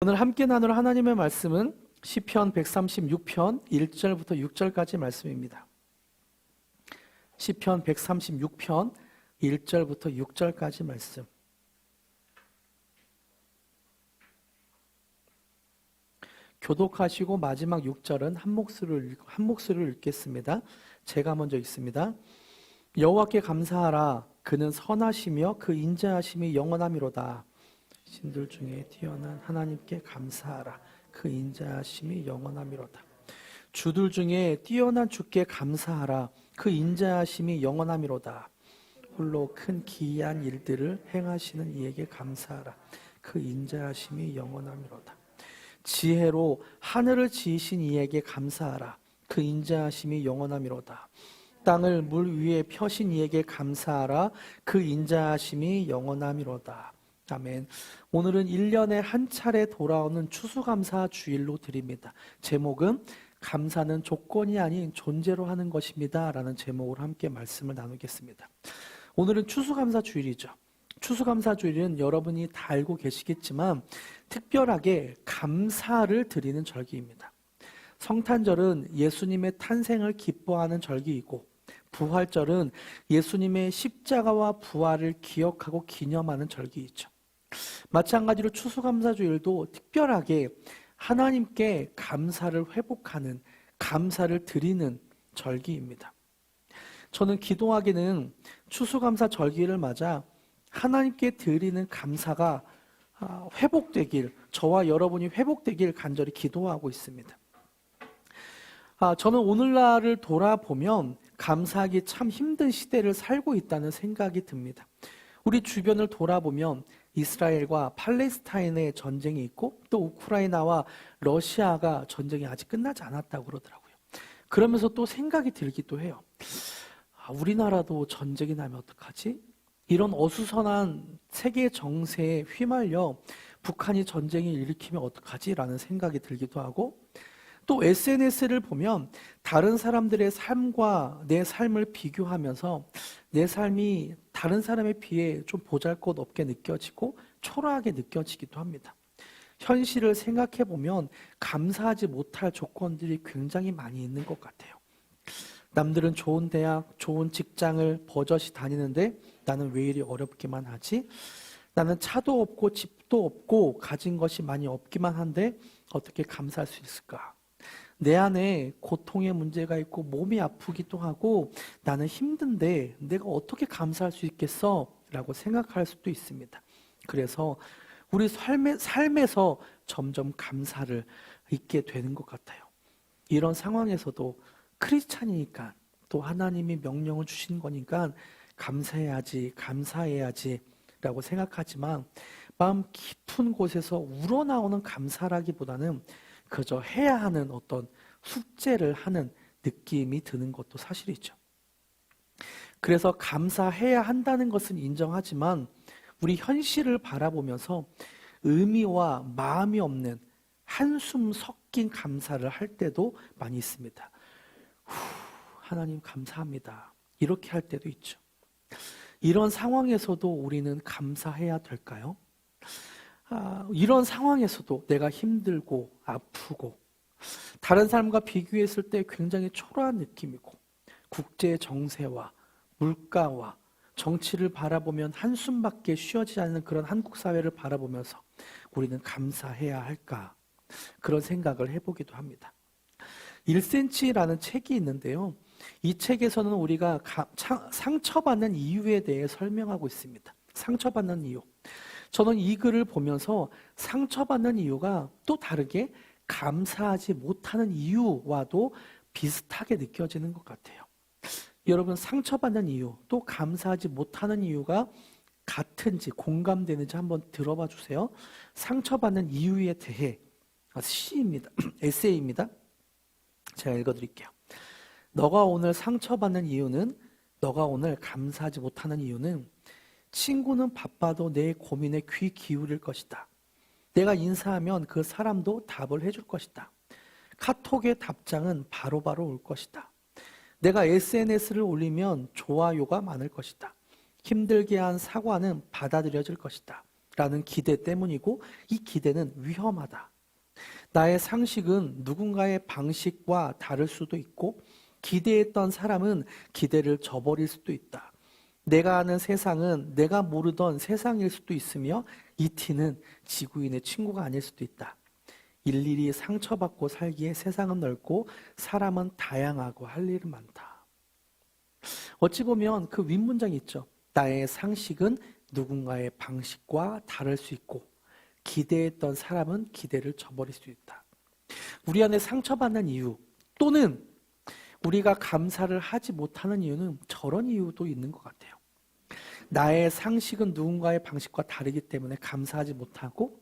오늘 함께 나눌 하나님의 말씀은 시편 136편 1절부터 6절까지 말씀입니다. 시편 136편 1절부터 6절까지 말씀. 교독하시고 마지막 6절은 한 목소리를 읽겠습니다. 제가 먼저 읽습니다. 여호와께 감사하라. 그는 선하시며 그 인자하심이 영원하미로다. 신들 중에 뛰어난 하나님께 감사하라. 그 인자하심이 영원하미로다. 주들 중에 뛰어난 주께 감사하라. 그 인자하심이 영원하미로다. 홀로 큰 기이한 일들을 행하시는 이에게 감사하라. 그 인자하심이 영원하미로다. 지혜로 하늘을 지으신 이에게 감사하라. 그 인자하심이 영원하미로다. 땅을 물 위에 펴신 이에게 감사하라. 그 인자하심이 영원하미로다. 아멘. 오늘은 1년에 한 차례 돌아오는 추수감사 주일로 드립니다. 제목은 감사는 조건이 아닌 존재로 하는 것입니다 라는 제목으로 함께 말씀을 나누겠습니다. 오늘은 추수감사 주일이죠. 추수감사 주일은 여러분이 다 알고 계시겠지만 특별하게 감사를 드리는 절기입니다. 성탄절은 예수님의 탄생을 기뻐하는 절기이고, 부활절은 예수님의 십자가와 부활을 기억하고 기념하는 절기이죠. 마찬가지로 추수감사주일도 특별하게 하나님께 감사를 회복하는, 감사를 드리는 절기입니다. 저는 기도하기는 추수감사 절기를 맞아 하나님께 드리는 감사가 회복되길, 저와 여러분이 회복되길 간절히 기도하고 있습니다. 저는 오늘날을 돌아보면 감사하기 참 힘든 시대를 살고 있다는 생각이 듭니다. 우리 주변을 돌아보면 이스라엘과 팔레스타인의 전쟁이 있고, 또 우크라이나와 러시아가 전쟁이 아직 끝나지 않았다고 그러더라고요. 그러면서 또 생각이 들기도 해요. 우리나라도 전쟁이 나면 어떡하지? 이런 어수선한 세계 정세에 휘말려 북한이 전쟁을 일으키면 어떡하지? 라는 생각이 들기도 하고, 또 SNS를 보면 다른 사람들의 삶과 내 삶을 비교하면서 내 삶이 다른 사람에 비해 좀 보잘것없게 느껴지고 초라하게 느껴지기도 합니다. 현실을 생각해 보면 감사하지 못할 조건들이 굉장히 많이 있는 것 같아요. 남들은 좋은 대학, 좋은 직장을 버젓이 다니는데 나는 왜 이리 어렵기만 하지? 나는 차도 없고 집도 없고 가진 것이 많이 없기만 한데 어떻게 감사할 수 있을까? 내 안에 고통의 문제가 있고 몸이 아프기도 하고 나는 힘든데 내가 어떻게 감사할 수 있겠어? 라고 생각할 수도 있습니다. 그래서 우리 삶에서 점점 감사를 잊게 되는 것 같아요. 이런 상황에서도 크리스찬이니까, 또 하나님이 명령을 주신 거니까 감사해야지 라고 생각하지만 마음 깊은 곳에서 우러나오는 감사라기보다는 그저 해야 하는 어떤 숙제를 하는 느낌이 드는 것도 사실이죠. 그래서 감사해야 한다는 것은 인정하지만 우리 현실을 바라보면서 의미와 마음이 없는 한숨 섞인 감사를 할 때도 많이 있습니다. 하나님 감사합니다. 이렇게 할 때도 있죠. 이런 상황에서도 우리는 감사해야 될까요? 이런 상황에서도 내가 힘들고 아프고 다른 사람과 비교했을 때 굉장히 초라한 느낌이고, 국제 정세와 물가와 정치를 바라보면 한숨밖에 쉬어지지 않는 그런 한국 사회를 바라보면서 우리는 감사해야 할까, 그런 생각을 해보기도 합니다. 1cm라는 책이 있는데요, 이 책에서는 우리가 상처받는 이유에 대해 설명하고 있습니다. 상처받는 이유. 저는 이 글을 보면서 상처받는 이유가 또 다르게 감사하지 못하는 이유와도 비슷하게 느껴지는 것 같아요. 여러분, 상처받는 이유, 또 감사하지 못하는 이유가 같은지 공감되는지 한번 들어봐 주세요. 상처받는 이유에 대해 시입니다. 에세이입니다. 제가 읽어드릴게요. 너가 오늘 상처받는 이유는, 너가 오늘 감사하지 못하는 이유는 친구는 바빠도 내 고민에 귀 기울일 것이다. 내가 인사하면 그 사람도 답을 해줄 것이다. 카톡의 답장은 바로바로 올 것이다. 내가 SNS를 올리면 좋아요가 많을 것이다. 힘들게 한 사과는 받아들여질 것이다. 라는 기대 때문이고 이 기대는 위험하다. 나의 상식은 누군가의 방식과 다를 수도 있고 기대했던 사람은 기대를 저버릴 수도 있다. 내가 아는 세상은 내가 모르던 세상일 수도 있으며 이 티는 지구인의 친구가 아닐 수도 있다. 일일이 상처받고 살기에 세상은 넓고 사람은 다양하고 할 일은 많다. 어찌 보면 그 윗문장이 있죠. 나의 상식은 누군가의 방식과 다를 수 있고 기대했던 사람은 기대를 저버릴 수 있다. 우리 안에 상처받는 이유 또는 우리가 감사를 하지 못하는 이유는 저런 이유도 있는 것 같아요. 나의 상식은 누군가의 방식과 다르기 때문에 감사하지 못하고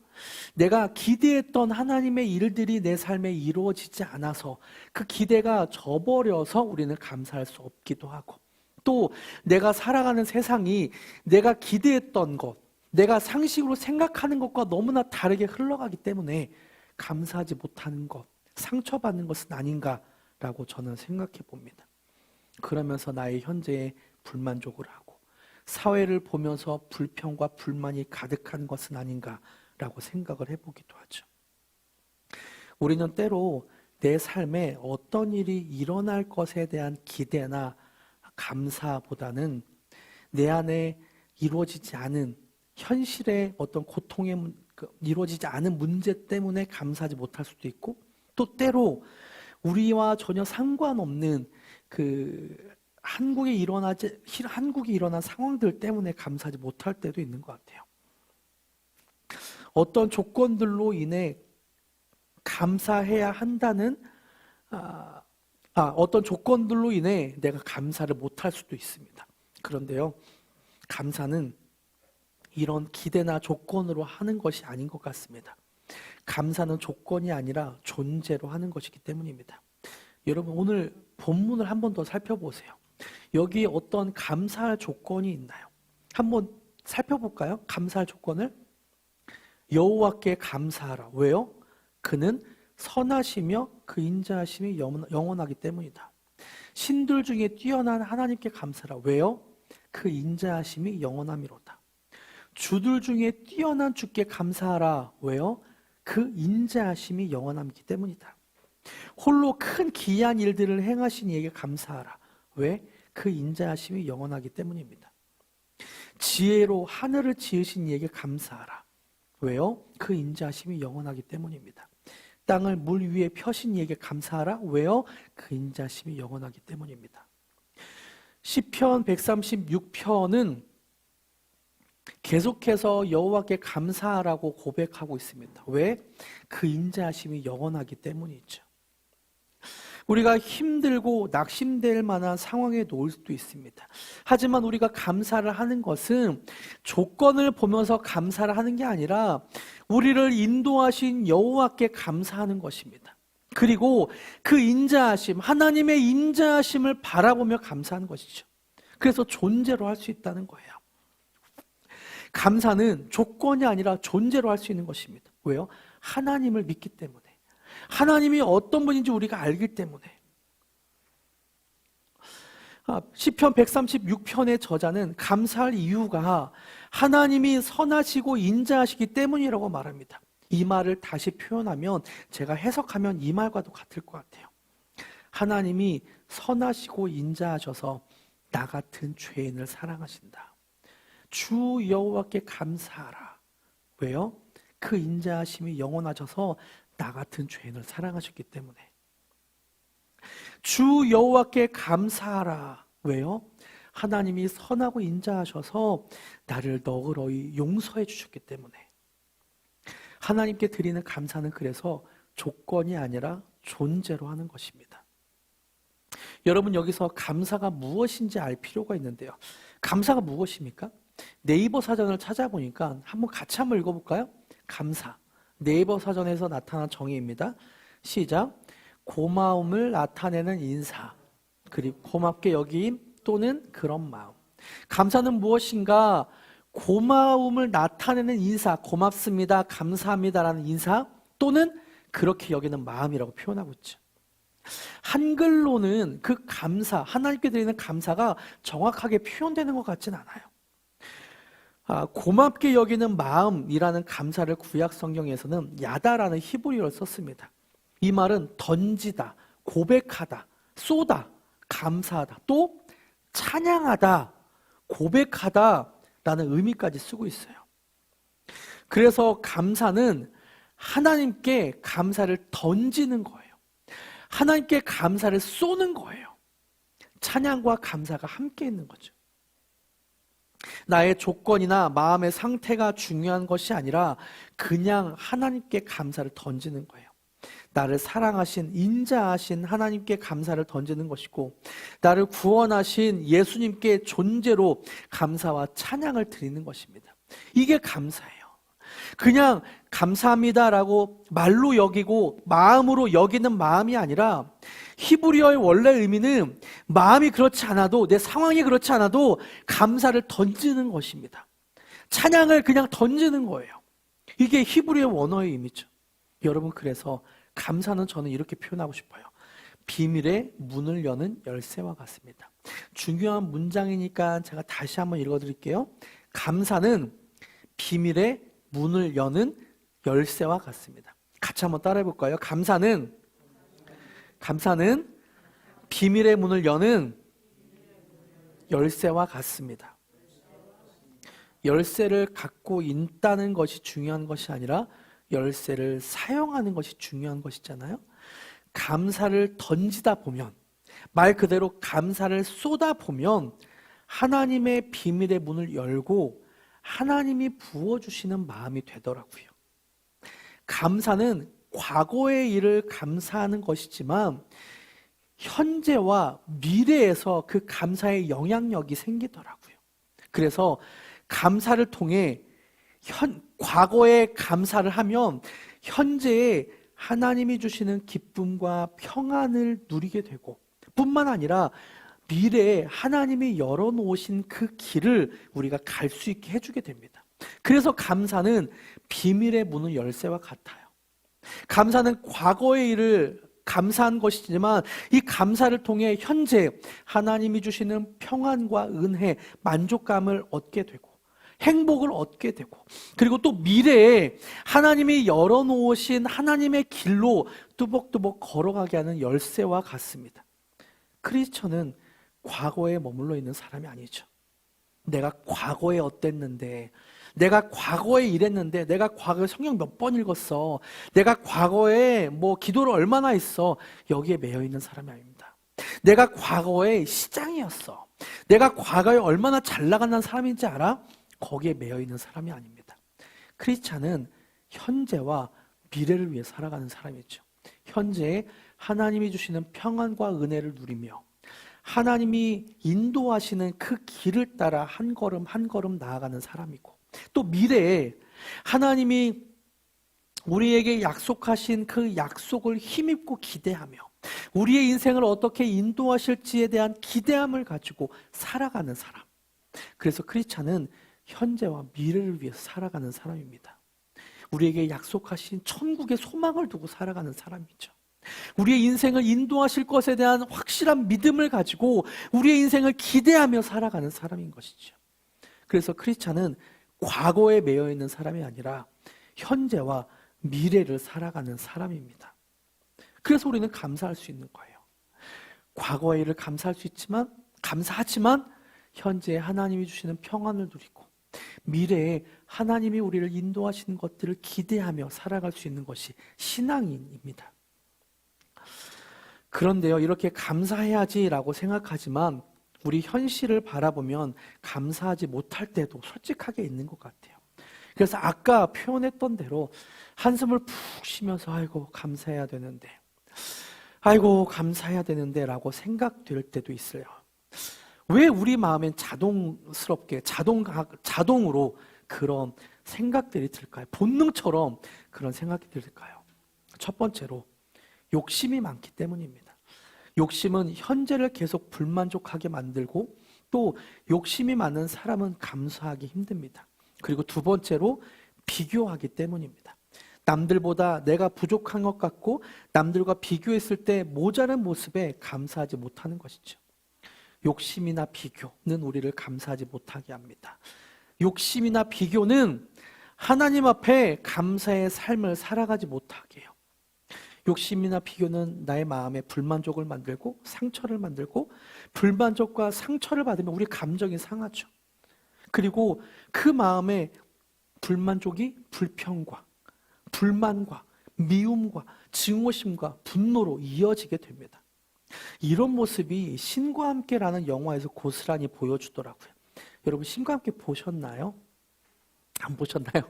내가 기대했던 하나님의 일들이 내 삶에 이루어지지 않아서 그 기대가 저버려서 우리는 감사할 수 없기도 하고 또 내가 살아가는 세상이 내가 기대했던 것, 내가 상식으로 생각하는 것과 너무나 다르게 흘러가기 때문에 감사하지 못하는 것, 상처받는 것은 아닌가라고 저는 생각해 봅니다. 그러면서 나의 현재에 불만족을 하고 사회를 보면서 불평과 불만이 가득한 것은 아닌가라고 생각을 해보기도 하죠. 우리는 때로 내 삶에 어떤 일이 일어날 것에 대한 기대나 감사보다는 내 안에 이루어지지 않은 현실의 어떤 고통에 이루어지지 않은 문제 때문에 감사하지 못할 수도 있고 또 때로 우리와 전혀 상관없는 한국이 일어난 상황들 때문에 감사하지 못할 때도 있는 것 같아요. 어떤 조건들로 인해 감사해야 한다는 어떤 조건들로 인해 내가 감사를 못할 수도 있습니다. 그런데요, 감사는 이런 기대나 조건으로 하는 것이 아닌 것 같습니다. 감사는 조건이 아니라 존재로 하는 것이기 때문입니다. 여러분 오늘 본문을 한 번 더 살펴보세요. 여기에 어떤 감사할 조건이 있나요? 한번 살펴볼까요? 감사할 조건을. 여호와께 감사하라. 왜요? 그는 선하시며 그 인자하심이 영원하기 때문이다. 신들 중에 뛰어난 하나님께 감사하라. 왜요? 그 인자하심이 영원함이로다. 주들 중에 뛰어난 주께 감사하라. 왜요? 그 인자하심이 영원함이기 때문이다. 홀로 큰 기이한 일들을 행하신 이에게 감사하라. 왜? 그 인자하심이 영원하기 때문입니다. 지혜로 하늘을 지으신 이에게 감사하라. 왜요? 그 인자하심이 영원하기 때문입니다. 땅을 물 위에 펴신 이에게 감사하라. 왜요? 그 인자하심이 영원하기 때문입니다. 시편 136편은 계속해서 여호와께 감사하라고 고백하고 있습니다. 왜? 그 인자하심이 영원하기 때문이죠. 우리가 힘들고 낙심될 만한 상황에 놓일 수도 있습니다. 하지만 우리가 감사를 하는 것은 조건을 보면서 감사를 하는 게 아니라 우리를 인도하신 여호와께 감사하는 것입니다. 그리고 그 인자하심, 하나님의 인자하심을 바라보며 감사하는 것이죠. 그래서 존재로 할 수 있다는 거예요. 감사는 조건이 아니라 존재로 할 수 있는 것입니다. 왜요? 하나님을 믿기 때문에. 하나님이 어떤 분인지 우리가 알기 때문에. 시편 136편의 저자는 감사할 이유가 하나님이 선하시고 인자하시기 때문이라고 말합니다. 이 말을 다시 표현하면 제가 해석하면 이 말과도 같을 것 같아요. 하나님이 선하시고 인자하셔서 나 같은 죄인을 사랑하신다. 주 여호와께 감사하라. 왜요? 그 인자하심이 영원하셔서 나 같은 죄인을 사랑하셨기 때문에. 주 여호와께 감사하라. 왜요? 하나님이 선하고 인자하셔서 나를 너그러이 용서해 주셨기 때문에. 하나님께 드리는 감사는 그래서 조건이 아니라 존재로 하는 것입니다. 여러분 여기서 감사가 무엇인지 알 필요가 있는데요. 감사가 무엇입니까? 네이버 사전을 찾아보니까 같이 한번 읽어볼까요? 감사. 네이버 사전에서 나타난 정의입니다. 시작. 고마움을 나타내는 인사. 그리고 고맙게 여김 또는 그런 마음. 감사는 무엇인가? 고마움을 나타내는 인사. 고맙습니다. 감사합니다라는 인사 또는 그렇게 여기는 마음이라고 표현하고 있죠. 한글로는 그 감사, 하나님께 드리는 감사가 정확하게 표현되는 것 같진 않아요. 고맙게 여기는 마음이라는 감사를 구약 성경에서는 야다라는 히브리어를 썼습니다. 이 말은 던지다, 고백하다, 쏘다, 감사하다, 또 찬양하다, 고백하다라는 의미까지 쓰고 있어요. 그래서 감사는 하나님께 감사를 던지는 거예요. 하나님께 감사를 쏘는 거예요. 찬양과 감사가 함께 있는 거죠. 나의 조건이나 마음의 상태가 중요한 것이 아니라 그냥 하나님께 감사를 던지는 거예요. 나를 사랑하신 인자하신 하나님께 감사를 던지는 것이고, 나를 구원하신 예수님께 존재로 감사와 찬양을 드리는 것입니다. 이게 감사예요. 그냥 감사합니다라고 말로 여기고 마음으로 여기는 마음이 아니라, 히브리어의 원래 의미는 마음이 그렇지 않아도, 내 상황이 그렇지 않아도 감사를 던지는 것입니다. 찬양을 그냥 던지는 거예요. 이게 히브리어의 원어의 의미죠. 여러분, 그래서 감사는 저는 이렇게 표현하고 싶어요. 비밀의 문을 여는 열쇠와 같습니다. 중요한 문장이니까 제가 다시 한번 읽어드릴게요. 감사는 비밀의 문을 여는 열쇠와 같습니다. 같이 한번 따라해 볼까요? 감사는 비밀의 문을 여는 열쇠와 같습니다. 열쇠를 갖고 있다는 것이 중요한 것이 아니라 열쇠를 사용하는 것이 중요한 것이잖아요. 감사를 던지다 보면, 말 그대로 감사를 쏟아 보면 하나님의 비밀의 문을 열고 하나님이 부어주시는 마음이 되더라고요. 감사는 과거의 일을 감사하는 것이지만 현재와 미래에서 그 감사의 영향력이 생기더라고요. 그래서 감사를 통해 과거에 감사를 하면 현재에 하나님이 주시는 기쁨과 평안을 누리게 되고, 뿐만 아니라 미래에 하나님이 열어놓으신 그 길을 우리가 갈 수 있게 해주게 됩니다. 그래서 감사는 비밀의 문은 열쇠와 같아요. 감사는 과거의 일을 감사한 것이지만 이 감사를 통해 현재 하나님이 주시는 평안과 은혜, 만족감을 얻게 되고 행복을 얻게 되고, 그리고 또 미래에 하나님이 열어놓으신 하나님의 길로 뚜벅뚜벅 걸어가게 하는 열쇠와 같습니다. 크리스천은 과거에 머물러 있는 사람이 아니죠. 내가 과거에 어땠는데, 내가 과거에 이랬는데, 내가 과거에 성경 몇 번 읽었어, 내가 과거에 뭐 기도를 얼마나 했어, 여기에 매여 있는 사람이 아닙니다. 내가 과거에 시장이었어, 내가 과거에 얼마나 잘 나가는 사람인지 알아? 거기에 매여 있는 사람이 아닙니다. 크리스찬은 현재와 미래를 위해 살아가는 사람이죠. 현재에 하나님이 주시는 평안과 은혜를 누리며 하나님이 인도하시는 그 길을 따라 한 걸음 한 걸음 나아가는 사람이고, 또 미래에 하나님이 우리에게 약속하신 그 약속을 힘입고 기대하며 우리의 인생을 어떻게 인도하실지에 대한 기대함을 가지고 살아가는 사람. 그래서 크리스찬은 현재와 미래를 위해서 살아가는 사람입니다. 우리에게 약속하신 천국의 소망을 두고 살아가는 사람이죠. 우리의 인생을 인도하실 것에 대한 확실한 믿음을 가지고 우리의 인생을 기대하며 살아가는 사람인 것이죠. 그래서 크리스찬은 과거에 매여 있는 사람이 아니라 현재와 미래를 살아가는 사람입니다. 그래서 우리는 감사할 수 있는 거예요. 과거의 일을 감사하지만 현재에 하나님이 주시는 평안을 누리고 미래에 하나님이 우리를 인도하시는 것들을 기대하며 살아갈 수 있는 것이 신앙인입니다. 그런데요, 이렇게 감사해야지라고 생각하지만 우리 현실을 바라보면 감사하지 못할 때도 솔직하게 있는 것 같아요. 그래서 아까 표현했던 대로 한숨을 푹 쉬면서 아이고 감사해야 되는데, 아이고 감사해야 되는데 라고 생각될 때도 있어요. 왜 우리 마음엔 자동스럽게 자동으로 그런 생각들이 들까요? 본능처럼 그런 생각이 들까요? 첫 번째로 욕심이 많기 때문입니다. 욕심은 현재를 계속 불만족하게 만들고, 또 욕심이 많은 사람은 감사하기 힘듭니다. 그리고 두 번째로 비교하기 때문입니다. 남들보다 내가 부족한 것 같고 남들과 비교했을 때 모자란 모습에 감사하지 못하는 것이죠. 욕심이나 비교는 우리를 감사하지 못하게 합니다. 욕심이나 비교는 하나님 앞에 감사의 삶을 살아가지 못하게 해요. 욕심이나 비교는 나의 마음에 불만족을 만들고 상처를 만들고, 불만족과 상처를 받으면 우리 감정이 상하죠. 그리고 그 마음에 불만족이 불평과 불만과 미움과 증오심과 분노로 이어지게 됩니다. 이런 모습이 신과 함께라는 영화에서 고스란히 보여주더라고요. 여러분, 신과 함께 보셨나요? 안 보셨나요?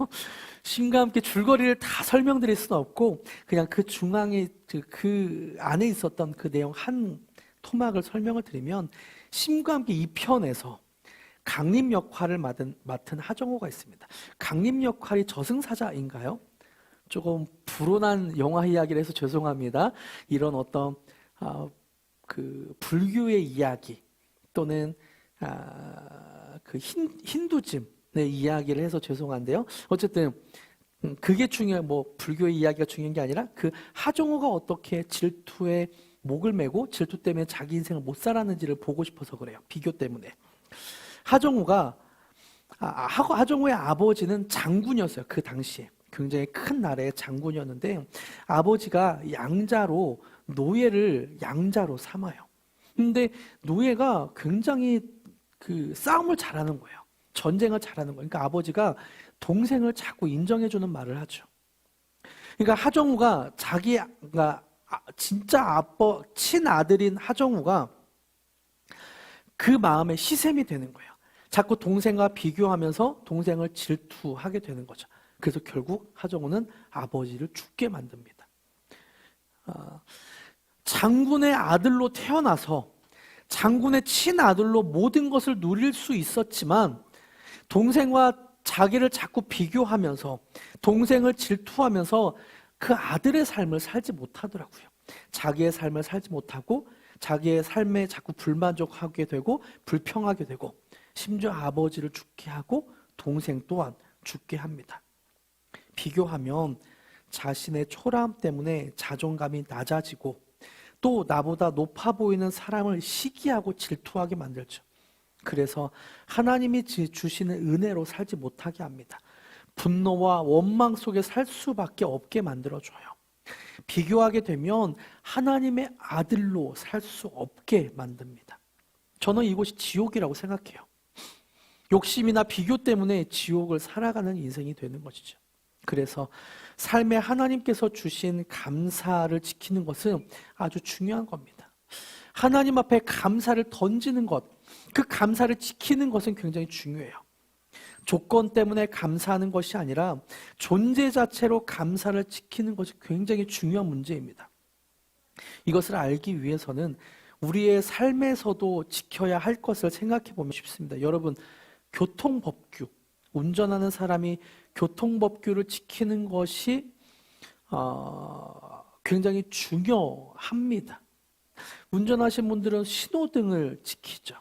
신과 함께 줄거리를 다 설명드릴 수는 없고 그냥 그 중앙에 그 안에 있었던 그 내용 한 토막을 설명을 드리면, 신과 함께 2편에서 강림 역할을 맡은 하정우가 있습니다. 강림 역할이 저승사자인가요? 조금 불온한 영화 이야기를 해서 죄송합니다. 이런 어떤 그 불교의 이야기 또는 그 힌두즘의 이야기를 해서 죄송한데요. 어쨌든 그게 중요한, 뭐 불교의 이야기가 중요한 게 아니라 그 하정우가 어떻게 질투에 목을 메고 질투 때문에 자기 인생을 못 살았는지를 보고 싶어서 그래요. 비교 때문에. 하정우의 아버지는 장군이었어요. 그 당시에 굉장히 큰 나라의 장군이었는데, 아버지가 양자로 노예를 양자로 삼아요. 근데 노예가 굉장히 그 싸움을 잘하는 거예요. 전쟁을 잘하는 거예요. 그러니까 아버지가 동생을 자꾸 인정해주는 말을 하죠. 그러니까 하정우가 자기가 진짜 친아들인 하정우가 그 마음에 시샘이 되는 거예요. 자꾸 동생과 비교하면서 동생을 질투하게 되는 거죠. 그래서 결국 하정우는 아버지를 죽게 만듭니다. 장군의 아들로 태어나서 장군의 친아들로 모든 것을 누릴 수 있었지만, 동생과 자기를 자꾸 비교하면서 동생을 질투하면서 그 아들의 삶을 살지 못하더라고요. 자기의 삶을 살지 못하고 자기의 삶에 자꾸 불만족하게 되고 불평하게 되고, 심지어 아버지를 죽게 하고 동생 또한 죽게 합니다. 비교하면 자신의 초라함 때문에 자존감이 낮아지고, 또 나보다 높아 보이는 사람을 시기하고 질투하게 만들죠. 그래서 하나님이 주시는 은혜로 살지 못하게 합니다. 분노와 원망 속에 살 수밖에 없게 만들어줘요. 비교하게 되면 하나님의 아들로 살 수 없게 만듭니다. 저는 이곳이 지옥이라고 생각해요. 욕심이나 비교 때문에 지옥을 살아가는 인생이 되는 것이죠. 그래서 삶에 하나님께서 주신 감사를 지키는 것은 아주 중요한 겁니다. 하나님 앞에 감사를 던지는 것, 그 감사를 지키는 것은 굉장히 중요해요. 조건 때문에 감사하는 것이 아니라 존재 자체로 감사를 지키는 것이 굉장히 중요한 문제입니다. 이것을 알기 위해서는 우리의 삶에서도 지켜야 할 것을 생각해 보면 쉽습니다. 여러분, 교통법규, 운전하는 사람이 교통법규를 지키는 것이 굉장히 중요합니다. 운전하신 분들은 신호등을 지키죠.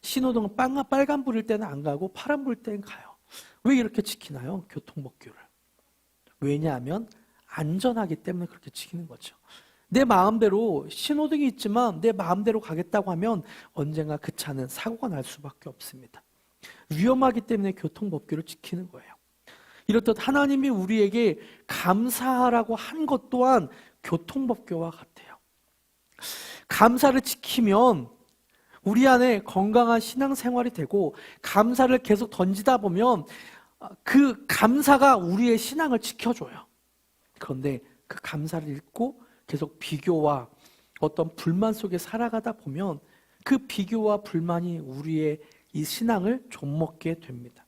신호등은 빨간불일 때는 안 가고 파란불일 때는 가요. 왜 이렇게 지키나요? 교통법규를. 왜냐하면 안전하기 때문에 그렇게 지키는 거죠. 내 마음대로 신호등이 있지만 내 마음대로 가겠다고 하면 언젠가 그 차는 사고가 날 수밖에 없습니다. 위험하기 때문에 교통법규를 지키는 거예요. 이렇듯 하나님이 우리에게 감사하라고 한 것 또한 교통법규와 같아요. 감사를 지키면 우리 안에 건강한 신앙생활이 되고, 감사를 계속 던지다 보면 그 감사가 우리의 신앙을 지켜줘요. 그런데 그 감사를 잃고 계속 비교와 어떤 불만 속에 살아가다 보면 그 비교와 불만이 우리의 이 신앙을 좀먹게 됩니다.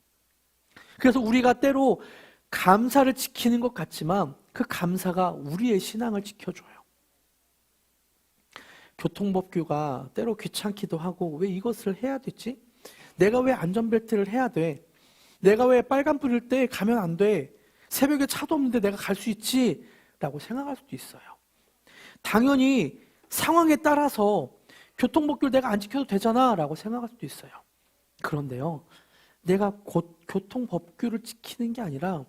그래서 우리가 때로 감사를 지키는 것 같지만 그 감사가 우리의 신앙을 지켜줘요. 교통법규가 때로 귀찮기도 하고, 왜 이것을 해야 되지? 내가 왜 안전벨트를 해야 돼? 내가 왜 빨간불일 때 가면 안 돼? 새벽에 차도 없는데 내가 갈 수 있지? 라고 생각할 수도 있어요. 당연히 상황에 따라서 교통법규를 내가 안 지켜도 되잖아 라고 생각할 수도 있어요. 그런데요, 내가 곧 교통법규를 지키는 게 아니라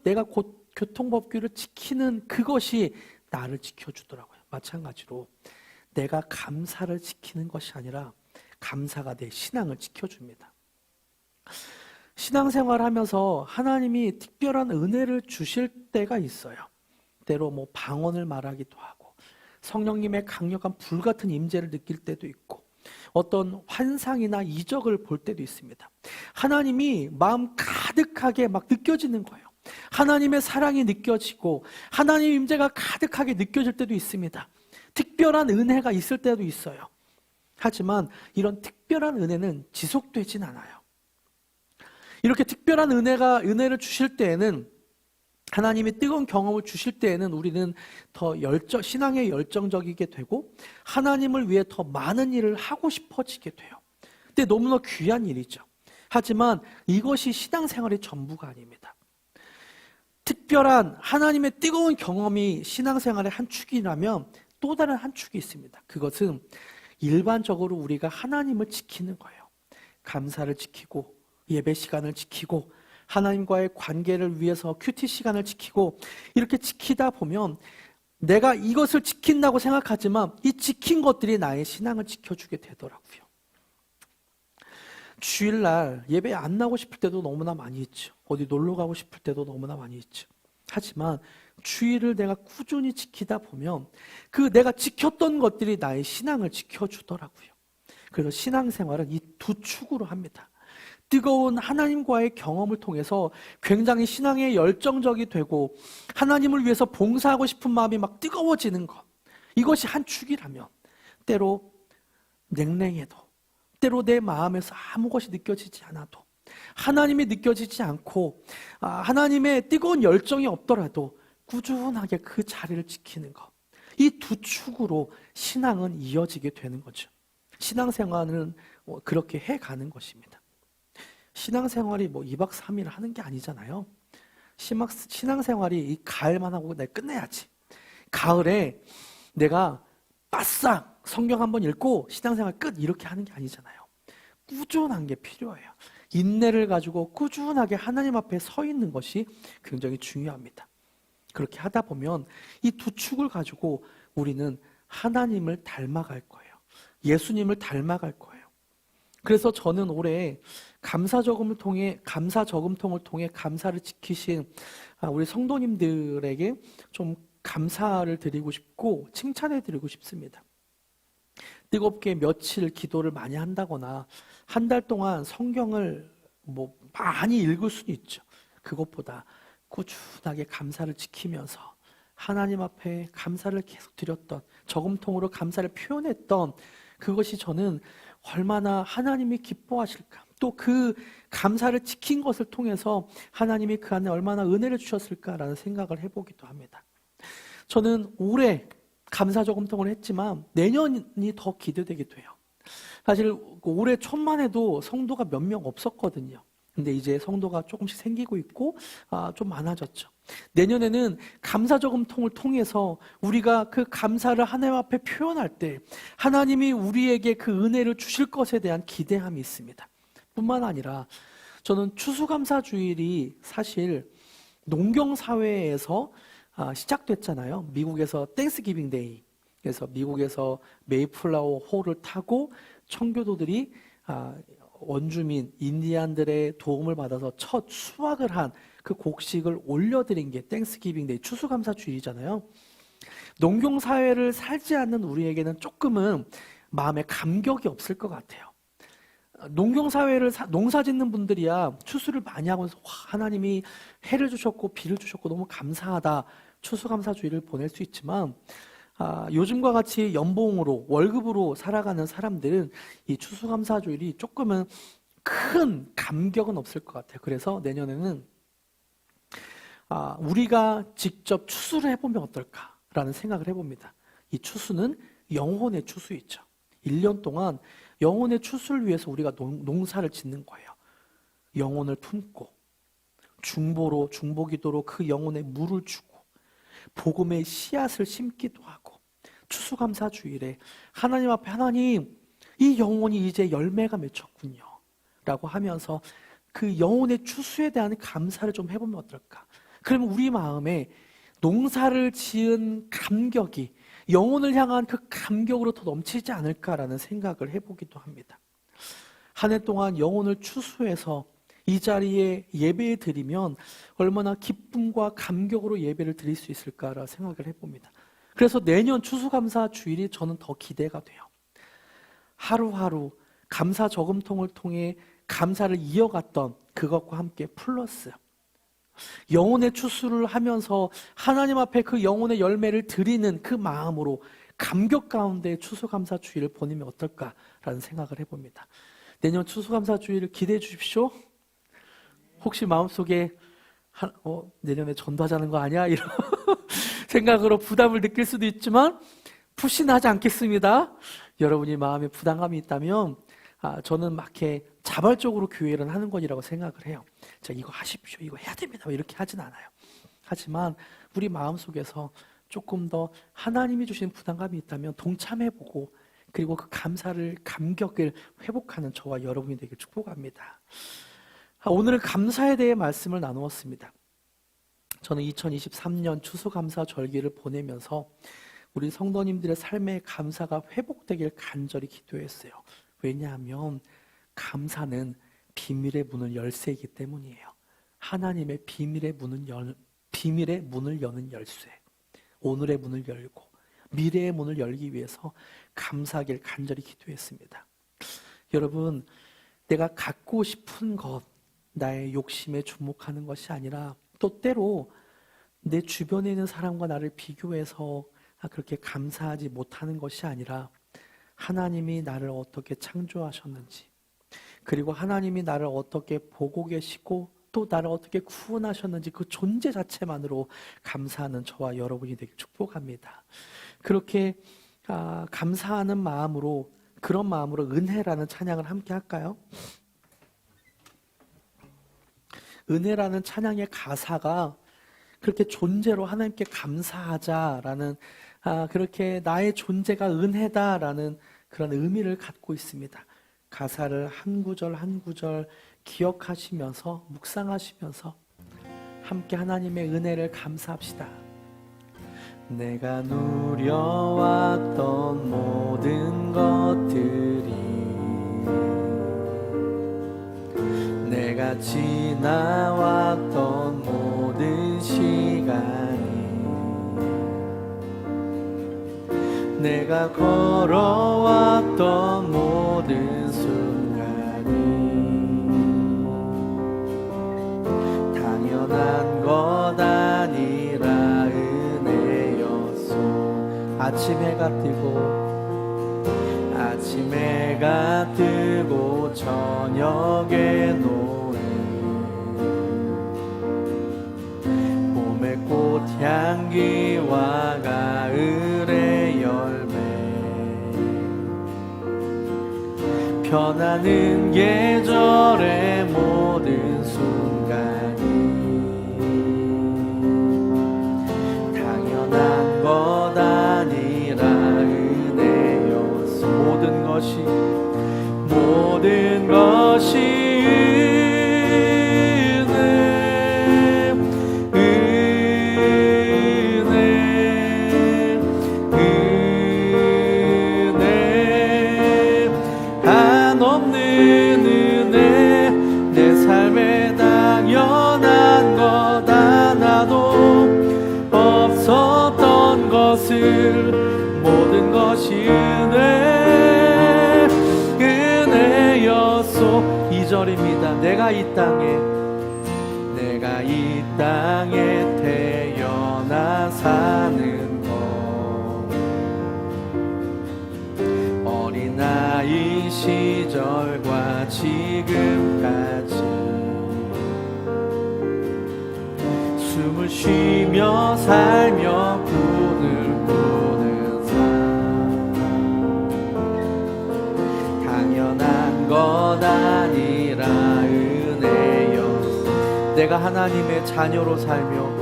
내가 곧 교통법규를 지키는 그것이 나를 지켜주더라고요. 마찬가지로 내가 감사를 지키는 것이 아니라 감사가 내 신앙을 지켜줍니다. 신앙생활 하면서 하나님이 특별한 은혜를 주실 때가 있어요. 때로 뭐 방언을 말하기도 하고 성령님의 강력한 불같은 임재를 느낄 때도 있고 어떤 환상이나 이적을 볼 때도 있습니다. 하나님이 마음 가득하게 막 느껴지는 거예요. 하나님의 사랑이 느껴지고 하나님의 임재가 가득하게 느껴질 때도 있습니다. 특별한 은혜가 있을 때도 있어요. 하지만 이런 특별한 은혜는 지속되진 않아요. 이렇게 특별한 은혜를 주실 때에는, 하나님이 뜨거운 경험을 주실 때에는 우리는 더 신앙에 열정적이게 되고 하나님을 위해 더 많은 일을 하고 싶어지게 돼요. 근데 너무나 귀한 일이죠. 하지만 이것이 신앙생활의 전부가 아닙니다. 특별한 하나님의 뜨거운 경험이 신앙생활의 한 축이라면 또 다른 한 축이 있습니다. 그것은 일반적으로 우리가 하나님을 지키는 거예요. 감사를 지키고 예배 시간을 지키고 하나님과의 관계를 위해서 큐티 시간을 지키고 이렇게 지키다 보면 내가 이것을 지킨다고 생각하지만 이 지킨 것들이 나의 신앙을 지켜주게 되더라고요. 주일날 예배 안 나오고 싶을 때도 너무나 많이 있죠. 어디 놀러 가고 싶을 때도 너무나 많이 있죠. 하지만 주일을 내가 꾸준히 지키다 보면 그 내가 지켰던 것들이 나의 신앙을 지켜주더라고요. 그래서 신앙생활은 이 두 축으로 합니다. 뜨거운 하나님과의 경험을 통해서 굉장히 신앙에 열정적이 되고 하나님을 위해서 봉사하고 싶은 마음이 막 뜨거워지는 것, 이것이 한 축이라면 때로 냉랭해도, 때로 내 마음에서 아무것이 느껴지지 않아도, 하나님이 느껴지지 않고 하나님의 뜨거운 열정이 없더라도 꾸준하게 그 자리를 지키는 것, 이 두 축으로 신앙은 이어지게 되는 거죠. 신앙생활은 그렇게 해가는 것입니다. 신앙생활이 뭐 2박 3일 하는 게 아니잖아요. 신앙생활이 이 가을만 하고 내가 끝내야지. 가을에 내가 바싹 성경 한번 읽고 신앙생활 끝, 이렇게 하는 게 아니잖아요. 꾸준한 게 필요해요. 인내를 가지고 꾸준하게 하나님 앞에 서 있는 것이 굉장히 중요합니다. 그렇게 하다 보면 이 두 축을 가지고 우리는 하나님을 닮아갈 거예요. 예수님을 닮아갈 거예요. 그래서 저는 올해 감사 저금통을 통해 감사를 지키신 우리 성도님들에게 좀 감사를 드리고 싶고 칭찬해 드리고 싶습니다. 뜨겁게 며칠 기도를 많이 한다거나 한 달 동안 성경을 뭐 많이 읽을 수는 있죠. 그것보다 꾸준하게 감사를 지키면서 하나님 앞에 감사를 계속 드렸던, 저금통으로 감사를 표현했던 그것이 저는 얼마나 하나님이 기뻐하실까, 또 그 감사를 지킨 것을 통해서 하나님이 그 안에 얼마나 은혜를 주셨을까라는 생각을 해보기도 합니다. 저는 올해 감사 저금통을 했지만 내년이 더 기대되기도 해요. 사실 올해 초만 해도 성도가 몇 명 없었거든요. 근데 이제 성도가 조금씩 생기고 있고 좀 많아졌죠. 내년에는 감사 저금통을 통해서 우리가 그 감사를 하나님 앞에 표현할 때 하나님이 우리에게 그 은혜를 주실 것에 대한 기대함이 있습니다. 뿐만 아니라 저는 추수감사주일이 사실 농경사회에서 시작됐잖아요. 미국에서 땡스기빙 데이. 그래서 미국에서 메이플라워 홀을 타고 청교도들이 원주민 인디안들의 도움을 받아서 첫 수확을 한 그 곡식을 올려드린 게 땡스기빙 데이, 추수감사주일이잖아요. 농경사회를 살지 않는 우리에게는 조금은 마음에 감격이 없을 것 같아요. 농경사회를 농사 짓는 분들이야 추수를 많이 하고 하나님이 해를 주셨고 비를 주셨고 너무 감사하다, 추수감사주일을 보낼 수 있지만 요즘과 같이 연봉으로 월급으로 살아가는 사람들은 이 추수감사주일이 조금은 큰 감격은 없을 것 같아요. 그래서 내년에는 우리가 직접 추수를 해보면 어떨까라는 생각을 해봅니다. 이 추수는 영혼의 추수이죠. 1년 동안 영혼의 추수를 위해서 우리가 농사를 짓는 거예요. 영혼을 품고 중보기도로 그 영혼에 물을 주고 복음의 씨앗을 심기도 하고, 추수감사주일에 하나님 앞에 하나님, 이 영혼이 이제 열매가 맺혔군요 라고 하면서 그 영혼의 추수에 대한 감사를 좀 해보면 어떨까. 그러면 우리 마음에 농사를 지은 감격이 영혼을 향한 그 감격으로 더 넘치지 않을까라는 생각을 해보기도 합니다. 한 해 동안 영혼을 추수해서 이 자리에 예배 드리면 얼마나 기쁨과 감격으로 예배를 드릴 수 있을까라 생각을 해봅니다. 그래서 내년 추수감사 주일이 저는 더 기대가 돼요. 하루하루 감사 저금통을 통해 감사를 이어갔던 그것과 함께 플러스 영혼의 추수를 하면서 하나님 앞에 그 영혼의 열매를 드리는 그 마음으로 감격 가운데 추수감사 주일을 보내면 어떨까라는 생각을 해봅니다. 내년 추수감사 주일을 기대해 주십시오. 혹시 마음속에 내년에 전도하자는 거 아니야? 이런 생각으로 부담을 느낄 수도 있지만 푸신하지 않겠습니다. 여러분이 마음에 부담감이 있다면 저는 막 이렇게 자발적으로 교회를 하는 것이라고 생각을 해요. 자, 이거 하십시오. 이거 해야 됩니다. 이렇게 하진 않아요. 하지만 우리 마음속에서 조금 더 하나님이 주신 부담감이 있다면 동참해보고 그리고 그 감격을 회복하는 저와 여러분이 되길 축복합니다. 오늘은 감사에 대해 말씀을 나누었습니다. 저는 2023년 추수감사 절기를 보내면서 우리 성도님들의 삶의 감사가 회복되길 간절히 기도했어요. 왜냐하면 감사는 비밀의 문을 열쇠이기 때문이에요. 하나님의 비밀의 문을 여는 열쇠. 오늘의 문을 열고 미래의 문을 열기 위해서 감사하길 간절히 기도했습니다. 여러분, 내가 갖고 싶은 것, 나의 욕심에 주목하는 것이 아니라 또 때로 내 주변에 있는 사람과 나를 비교해서 그렇게 감사하지 못하는 것이 아니라 하나님이 나를 어떻게 창조하셨는지 그리고 하나님이 나를 어떻게 보고 계시고 또 나를 어떻게 구원하셨는지 그 존재 자체만으로 감사하는 저와 여러분이 되길 축복합니다. 그렇게 감사하는 마음으로 그런 마음으로 은혜라는 찬양을 함께 할까요? 은혜라는 찬양의 가사가 그렇게 존재로 하나님께 감사하자라는 그렇게 나의 존재가 은혜다라는 그런 의미를 갖고 있습니다. 가사를 한 구절 한 구절 기억하시면서 묵상하시면서 함께 하나님의 은혜를 감사합시다. 내가 누려왔던 모든 것들이 내가 지나왔던 모든 시간이 내가 걸어왔던 모든 순간이 당연한 것 아니라 은혜였소. 아침 해가 뜨고 저녁에 노는 봄의 꽃향기와 가을의 열매 변하는 계절의 모든 순간이 당연한 것 아니라 은혜였소. 모든 것이 은혜 한없는 은혜 내 삶에 당연한 것 하나도 없었던 것을 모든 것이 은혜였소. 2절입니다. 내가 이 땅에 태어나 사는 것 어린아이 시절과 지금까지 숨을 쉬며 살며 꿈을 꾸는 삶 당연한 것 아니라 은혜였소. 내가 하나님의 자녀로 살며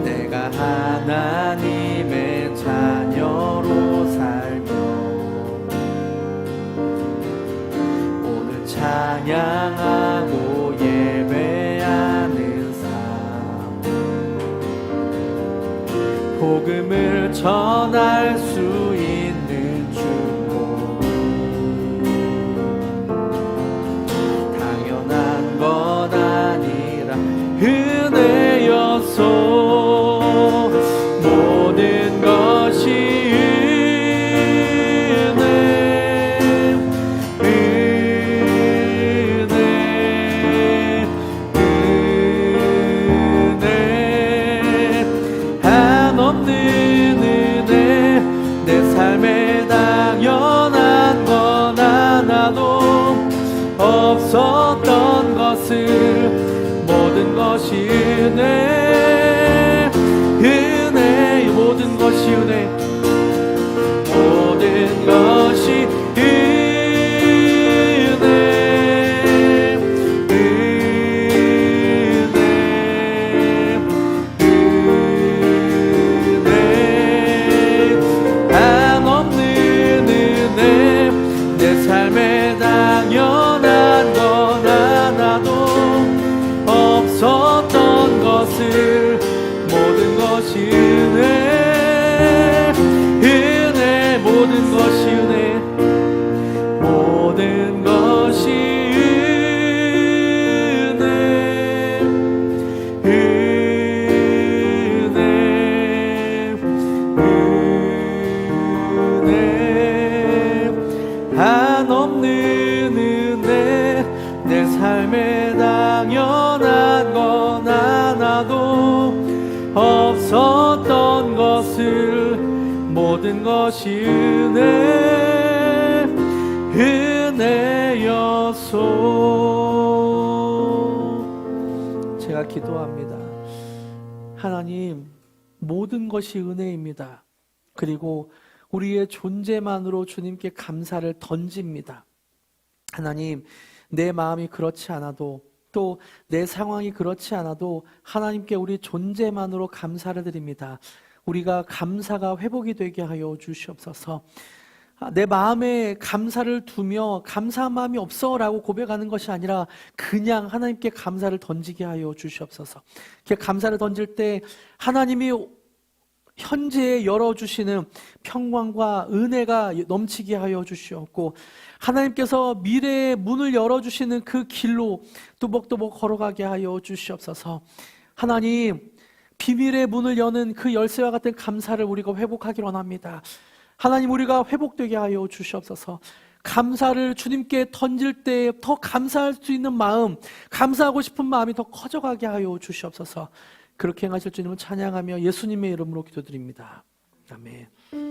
내가 하나님의 자녀로 살며 오늘 찬양하고 예배하는 삶 복음을 전할 수 있는 축복 당연한 것 것이 은혜, 은혜, 모든 것이 은혜, 모든 것이 모든 것이 은혜, 은혜, 모든 것이 은혜, 모든 것이 은혜, 은혜, 은혜, 한없는 은혜, 내 삶에 당연한 건 하나도 없었던 것을, 모든 것이 은혜, 은혜여소. 제가 기도합니다. 하나님, 모든 것이 은혜입니다. 그리고 우리의 존재만으로 주님께 감사를 던집니다. 하나님, 내 마음이 그렇지 않아도, 또 내 상황이 그렇지 않아도 하나님께 우리 존재만으로 감사를 드립니다. 우리가 감사가 회복이 되게 하여 주시옵소서. 내 마음에 감사를 두며 감사한 마음이 없어 라고 고백하는 것이 아니라 그냥 하나님께 감사를 던지게 하여 주시옵소서. 이렇게 감사를 던질 때 하나님이 현재에 열어주시는 평강과 은혜가 넘치게 하여 주시옵고, 하나님께서 미래의 문을 열어주시는 그 길로 또박또박 걸어가게 하여 주시옵소서. 하나님, 비밀의 문을 여는 그 열쇠와 같은 감사를 우리가 회복하기를 원합니다. 하나님, 우리가 회복되게 하여 주시옵소서. 감사를 주님께 던질 때 더 감사할 수 있는 마음, 감사하고 싶은 마음이 더 커져가게 하여 주시옵소서. 그렇게 행하실 주님을 찬양하며 예수님의 이름으로 기도드립니다. 아멘.